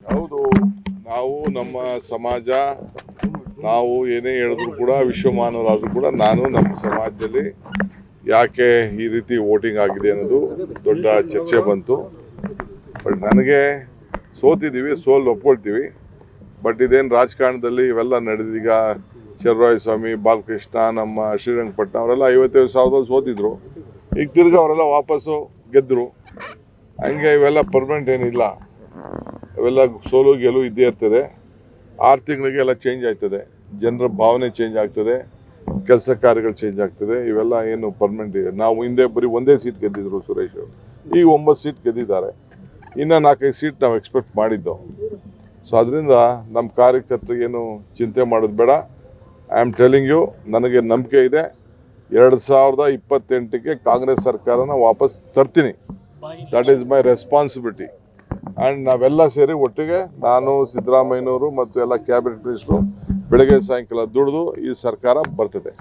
ಹೌದು, ನಾವು ನಮ್ಮ ಸಮಾಜ ನಾವು ಏನೇ ಹೇಳಿದ್ರು ಕೂಡ ವಿಶ್ವಮಾನವರಾದರೂ ಕೂಡ ನಾನು ನಮ್ಮ ಸಮಾಜದಲ್ಲಿ ಯಾಕೆ ಈ ರೀತಿ ವೋಟಿಂಗ್ ಆಗಿದೆ ಅನ್ನೋದು ದೊಡ್ಡ ಚರ್ಚೆ ಬಂತು. ಬಟ್ ನನಗೆ ಸೋತಿದ್ದೀವಿ, ಸೋಲು ಒಪ್ಕೊಳ್ತೀವಿ. ಬಟ್ ಇದೇನು ರಾಜಕಾರಣದಲ್ಲಿ ಇವೆಲ್ಲ ನಡೆದೀಗ ಸ್ವಾಮಿ ಬಾಲಕೃಷ್ಣ, ನಮ್ಮ ಶ್ರೀರಂಗಪಟ್ಟಣ ಅವರೆಲ್ಲ 55,000 ಸೋತಿದ್ರು. ಈಗ ತಿರ್ಗಿ ಅವರೆಲ್ಲ ವಾಪಸ್ಸು ಗೆದ್ದರು. ಹಂಗೆ ಇವೆಲ್ಲ ಪರ್ಮನೆಂಟ್ ಏನಿಲ್ಲ, ಇವೆಲ್ಲ ಸೋಲು ಗೆಲುವು ಇದ್ದೇ ಇರ್ತದೆ. 6 ತಿಂಗಳಿಗೆ ಎಲ್ಲ ಚೇಂಜ್ ಆಗ್ತದೆ, ಜನರ ಭಾವನೆ ಚೇಂಜ್ ಆಗ್ತದೆ, ಕೆಲಸ ಕಾರ್ಯಗಳು ಚೇಂಜ್ ಆಗ್ತದೆ. ಇವೆಲ್ಲ ಏನು ಪರ್ಮನೆಂಟ್ ಇದೆ. ನಾವು ಹಿಂದೆ ಬರೀ 1 ಸೀಟ್ ಗೆದ್ದಿದ್ರು ಸುರೇಶ್, ಈಗ 9 ಸೀಟ್ ಗೆದ್ದಿದ್ದಾರೆ. ಇನ್ನು 4-5 ಸೀಟ್ ನಾವು ಎಕ್ಸ್ಪೆಕ್ಟ್ ಮಾಡಿದ್ದು. ಸೊ ಅದರಿಂದ ನಮ್ಮ ಕಾರ್ಯಕರ್ತರಿಗೇನು ಚಿಂತೆ ಮಾಡೋದು ಬೇಡ. ಐ ಆಮ್ ಟೆಲಿಂಗ್ ಯು, ನನಗೆ ನಂಬಿಕೆ ಇದೆ 2028ಕ್ಕೆ ಕಾಂಗ್ರೆಸ್ ಸರ್ಕಾರನ ವಾಪಸ್ ತರ್ತೀನಿ. That is my responsibility. And ನಾವೆಲ್ಲ ಸೇರಿ ಒಟ್ಟಿಗೆ, ನಾನು, ಸಿದ್ದರಾಮಯ್ಯನವರು ಮತ್ತು ಎಲ್ಲ ಕ್ಯಾಬಿನೆಟ್ ಮಿನಿಸ್ಟ್ರು ಬೆಳಗ್ಗೆ ಸಾಯಂಕಾಲ ದುಡಿದು ಈ ಸರ್ಕಾರ ಬರ್ತದೆ.